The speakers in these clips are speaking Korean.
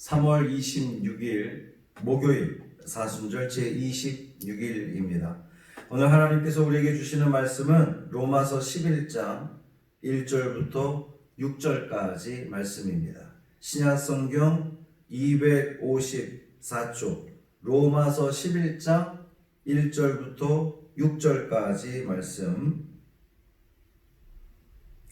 3월 26일 목요일 사순절 제26일입니다. 오늘 하나님께서 우리에게 주시는 말씀은 로마서 11장 1절부터 6절까지 말씀입니다. 신약성경 254쪽 로마서 11장 1절부터 6절까지 말씀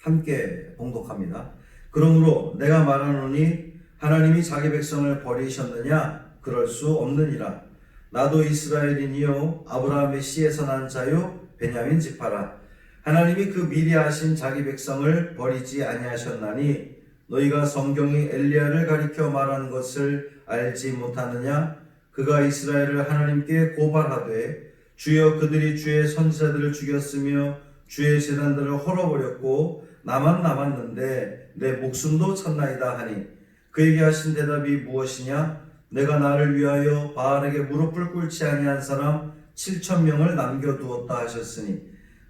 함께 봉독합니다. 그러므로 내가 말하노니 하나님이 자기 백성을 버리셨느냐? 그럴 수 없느니라. 나도 이스라엘인이요 아브라함의 씨에서 난 자요 베냐민 지파라. 하나님이 그 미리 하신 자기 백성을 버리지 아니하셨나니 너희가 성경이 엘리야를 가리켜 말하는 것을 알지 못하느냐? 그가 이스라엘을 하나님께 고발하되 주여 그들이 주의 선지자들을 죽였으며 주의 제단들을 헐어버렸고 나만 남았는데 내 목숨도 쳤나이다 하니 그에게 하신 대답이 무엇이냐? 내가 나를 위하여 바알에게 무릎을 꿇지 아니한 사람 7,000명을 남겨두었다 하셨으니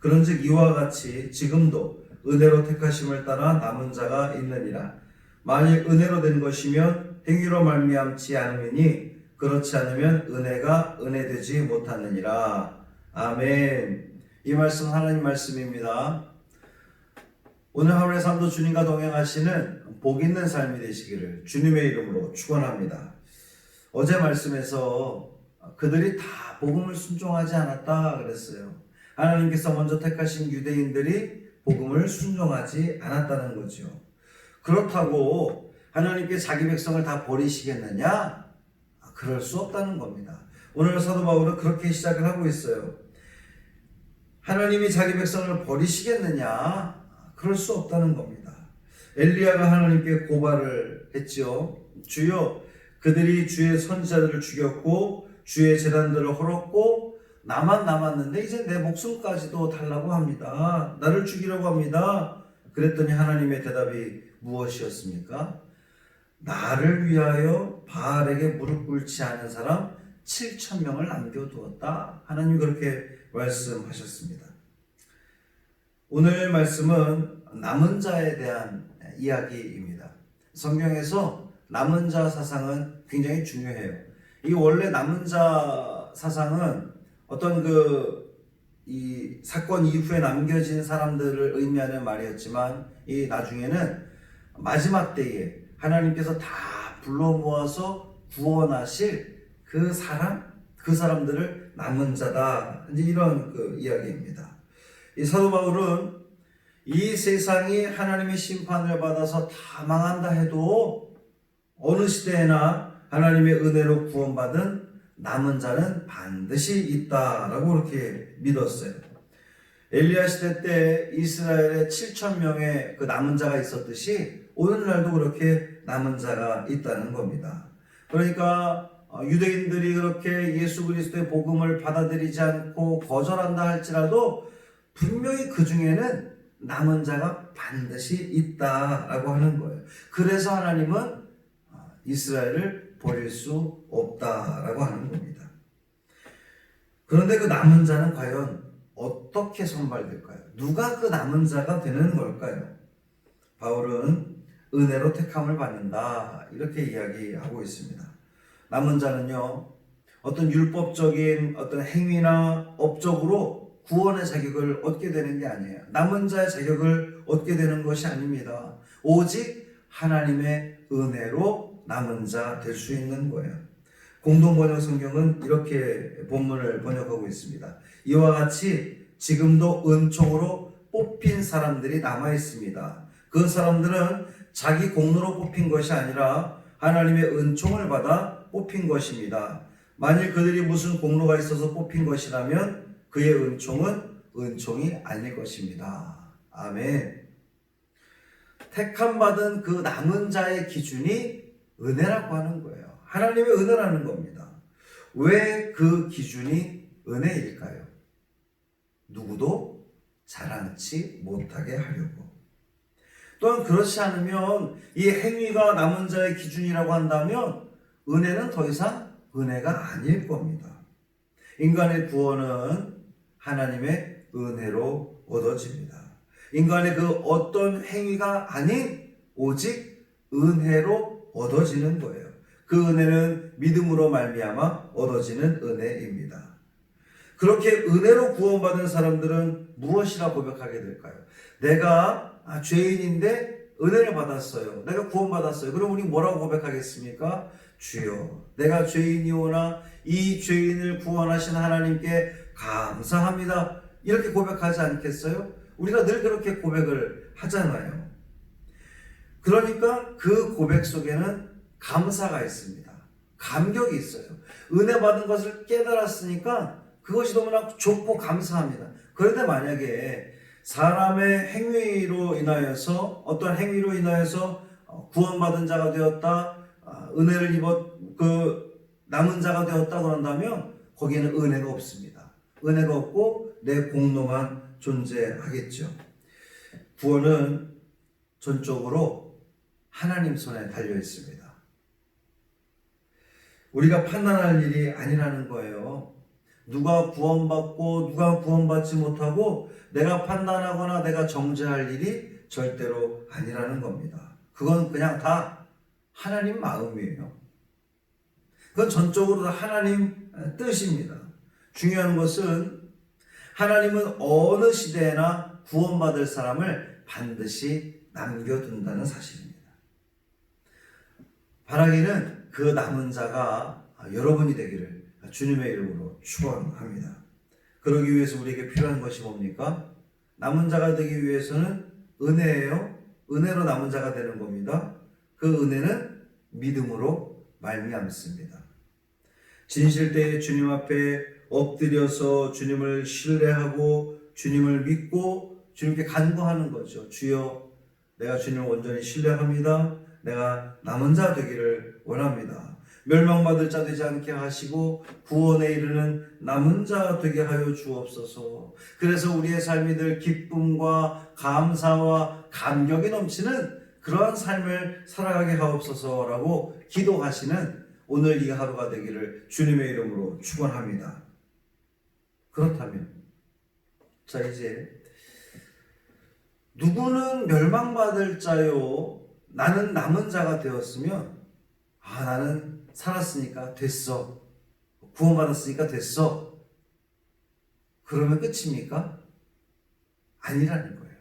그런즉 이와 같이 지금도 은혜로 택하심을 따라 남은 자가 있느니라. 만일 은혜로 된 것이면 행위로 말미암지 않으니 그렇지 않으면 은혜가 은혜되지 못하느니라. 아멘. 이 말씀 하나님 말씀입니다. 오늘 하루의 삶도 주님과 동행하시는 복 있는 삶이 되시기를 주님의 이름으로 축원합니다. 어제 말씀에서 그들이 다 복음을 순종하지 않았다 그랬어요. 하나님께서 먼저 택하신 유대인들이 복음을 순종하지 않았다는 거죠. 그렇다고 하나님께 자기 백성을 다 버리시겠느냐? 그럴 수 없다는 겁니다. 오늘 사도 바울은 그렇게 시작을 하고 있어요. 하나님이 자기 백성을 버리시겠느냐? 그럴 수 없다는 겁니다. 엘리야가 하나님께 고발을 했죠. 주여 그들이 주의 선지자들을 죽였고 주의 제단들을 헐었고 나만 남았는데 이제 내 목숨까지도 달라고 합니다. 나를 죽이려고 합니다. 그랬더니 하나님의 대답이 무엇이었습니까? 나를 위하여 바알에게 무릎 꿇지 않은 사람 7,000명을 남겨두었다. 하나님이 그렇게 말씀하셨습니다. 오늘 말씀은 남은 자에 대한 이야기입니다. 성경에서 남은 자 사상은 굉장히 중요해요. 이 원래 남은 자 사상은 어떤 이 사건 이후에 남겨진 사람들을 의미하는 말이었지만 이 나중에는 마지막 때에 하나님께서 다 불러 모아서 구원하실 그 사람들을 남은 자다. 이제 이런 이야기입니다. 이 사도 바울은 이 세상이 하나님의 심판을 받아서 다 망한다 해도 어느 시대에나 하나님의 은혜로 구원받은 남은 자는 반드시 있다라고 그렇게 믿었어요. 엘리야 시대 때 이스라엘에 7,000명의 그 남은 자가 있었듯이 오늘날도 그렇게 남은 자가 있다는 겁니다. 그러니까 유대인들이 그렇게 예수 그리스도의 복음을 받아들이지 않고 거절한다 할지라도 분명히 그 중에는 남은 자가 반드시 있다라고 하는 거예요. 그래서 하나님은 이스라엘을 버릴 수 없다라고 하는 겁니다. 그런데 그 남은 자는 과연 어떻게 선발될까요? 누가 그 남은 자가 되는 걸까요? 바울은 은혜로 택함을 받는다 이렇게 이야기하고 있습니다. 남은 자는요 어떤 율법적인 어떤 행위나 업적으로 구원의 자격을 얻게 되는 게 아니에요. 남은 자의 자격을 얻게 되는 것이 아닙니다. 오직 하나님의 은혜로 남은 자 될 수 있는 거예요. 공동번역 성경은 이렇게 본문을 번역하고 있습니다. 이와 같이 지금도 은총으로 뽑힌 사람들이 남아 있습니다. 그 사람들은 자기 공로로 뽑힌 것이 아니라 하나님의 은총을 받아 뽑힌 것입니다. 만일 그들이 무슨 공로가 있어서 뽑힌 것이라면 그의 은총은 은총이 아닐 것입니다. 아멘. 택함받은 그 남은 자의 기준이 은혜라고 하는 거예요. 하나님의 은혜라는 겁니다. 왜 그 기준이 은혜일까요? 누구도 자랑치 못하게 하려고. 또한 그렇지 않으면 이 행위가 남은 자의 기준이라고 한다면 은혜는 더 이상 은혜가 아닐 겁니다. 인간의 구원은 하나님의 은혜로 얻어집니다. 인간의 그 어떤 행위가 아닌 오직 은혜로 얻어지는 거예요. 그 은혜는 믿음으로 말미암아 얻어지는 은혜입니다. 그렇게 은혜로 구원받은 사람들은 무엇이라 고백하게 될까요? 내가 죄인인데 은혜를 받았어요. 내가 구원받았어요. 그럼 우리 뭐라고 고백하겠습니까? 주여, 내가 죄인이오나 이 죄인을 구원하신 하나님께 감사합니다. 이렇게 고백하지 않겠어요? 우리가 늘 그렇게 고백을 하잖아요. 그러니까 그 고백 속에는 감사가 있습니다. 감격이 있어요. 은혜 받은 것을 깨달았으니까 그것이 너무나 좋고 감사합니다. 그런데 만약에 사람의 행위로 인하여서, 어떠한 행위로 인하여서 구원받은 자가 되었다, 은혜를 남은 자가 되었다 그런다면 거기에는 은혜가 없습니다. 은혜가 없고 내 공로만 존재하겠죠. 구원은 전적으로 하나님 손에 달려 있습니다. 우리가 판단할 일이 아니라는 거예요. 누가 구원받고 누가 구원받지 못하고 내가 판단하거나 내가 정죄할 일이 절대로 아니라는 겁니다. 그건 그냥 다 하나님 마음이에요. 그건 전적으로 다 하나님 뜻입니다. 중요한 것은 하나님은 어느 시대에나 구원받을 사람을 반드시 남겨둔다는 사실입니다. 바라기는 그 남은 자가 여러분이 되기를 주님의 이름으로 축원합니다. 그러기 위해서 우리에게 필요한 것이 뭡니까? 남은 자가 되기 위해서는 은혜예요. 은혜로 남은 자가 되는 겁니다. 그 은혜는 믿음으로 말미암습니다. 진실 때에 주님 앞에 엎드려서 주님을 신뢰하고 주님을 믿고 주님께 간구하는 거죠. 주여, 내가 주님을 온전히 신뢰합니다. 내가 남은 자 되기를 원합니다. 멸망받을 자 되지 않게 하시고 구원에 이르는 남은 자 되게 하여 주옵소서. 그래서 우리의 삶이 늘 기쁨과 감사와 감격이 넘치는 그러한 삶을 살아가게 하옵소서라고 기도하시는 오늘 이 하루가 되기를 주님의 이름으로 축원합니다. 그렇다면 자, 이제 누구는 멸망받을 자요, 나는 남은 자가 되었으면 나는 살았으니까 됐어, 구원받았으니까 됐어, 그러면 끝입니까? 아니라는 거예요.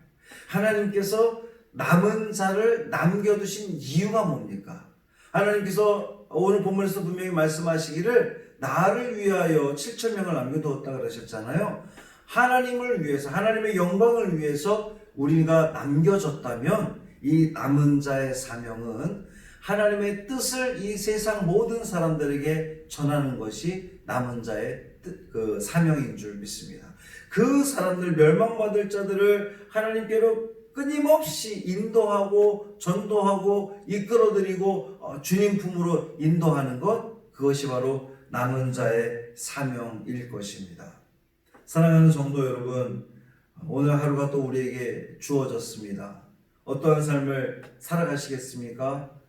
하나님께서 남은 자를 남겨두신 이유가 뭡니까? 하나님께서 오늘 본문에서 분명히 말씀하시기를 나를 위하여 7,000명을 남겨두었다 그러셨잖아요. 하나님을 위해서, 하나님의 영광을 위해서 우리가 남겨졌다면 이 남은 자의 사명은 하나님의 뜻을 이 세상 모든 사람들에게 전하는 것이 남은 자의 그 사명인 줄 믿습니다. 그 사람들, 멸망받을 자들을 하나님께로 끊임없이 인도하고 전도하고 이끌어드리고 주님 품으로 인도하는 것, 그것이 바로 남은 자의 사명일 것입니다. 사랑하는 성도 여러분, 오늘 하루가 또 우리에게 주어졌습니다. 어떠한 삶을 살아가시겠습니까?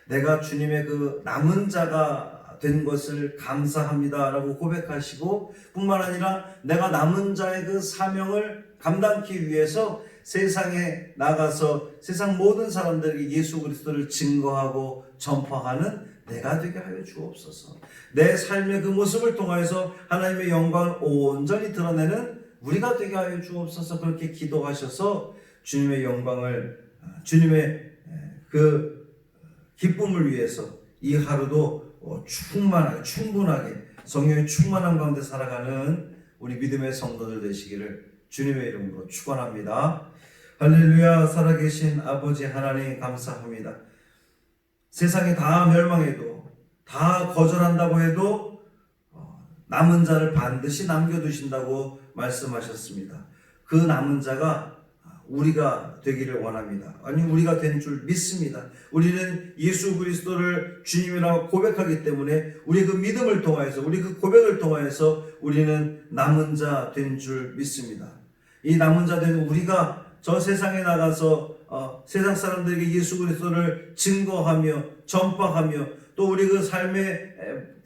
내가 주님의 그 남은 자가 된 것을 감사합니다 라고 고백하시고, 뿐만 아니라 내가 남은 자의 그 사명을 감당하기 위해서 세상에 나가서 세상 모든 사람들에게 예수 그리스도를 증거하고 전파하는 내가 되게 하여 주옵소서. 내 삶의 그 모습을 통하여서 하나님의 영광을 온전히 드러내는 우리가 되게 하여 주옵소서. 그렇게 기도하셔서 주님의 영광을, 주님의 그 기쁨을 위해서 이 하루도 충분하게 성령의 충만한 가운데 살아가는 우리 믿음의 성도들 되시기를 주님의 이름으로 축원합니다. 할렐루야. 살아계신 아버지 하나님 감사합니다. 세상이 다 멸망해도, 다 거절한다고 해도 남은 자를 반드시 남겨두신다고 말씀하셨습니다. 그 남은 자가 우리가 되기를 원합니다. 아니, 우리가 된 줄 믿습니다. 우리는 예수 그리스도를 주님이라고 고백하기 때문에 우리 그 믿음을 통하여서, 우리 그 고백을 통하여서 우리는 남은 자 된 줄 믿습니다. 이 남은 자 된 우리가 저 세상에 나가서 세상 사람들에게 예수 그리스도를 증거하며 전파하며 또 우리 그 삶의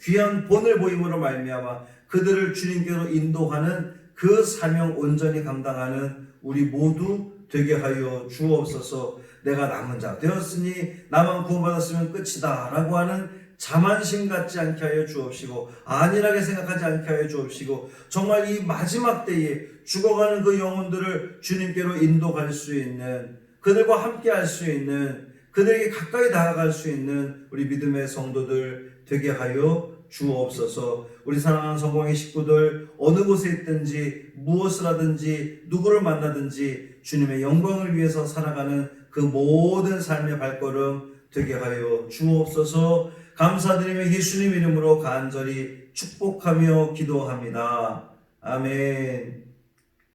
귀한 본을 보임으로 말미암아 그들을 주님께로 인도하는 그 사명 온전히 감당하는 우리 모두 되게 하여 주옵소서. 내가 남은 자 되었으니 나만 구원받았으면 끝이다 라고 하는 자만심 갖지 않게 하여 주옵시고 안일하게 생각하지 않게 하여 주옵시고 정말 이 마지막 때에 죽어가는 그 영혼들을 주님께로 인도갈 수 있는, 그들과 함께 할 수 있는, 그들에게 가까이 다가갈 수 있는 우리 믿음의 성도들 되게 하여 주옵소서. 우리 사랑하는 성공의 식구들 어느 곳에 있든지 무엇을 하든지 누구를 만나든지 주님의 영광을 위해서 살아가는 그 모든 삶의 발걸음 되게 하여 주옵소서. 감사드리며 예수님 이름으로 간절히 축복하며 기도합니다. 아멘.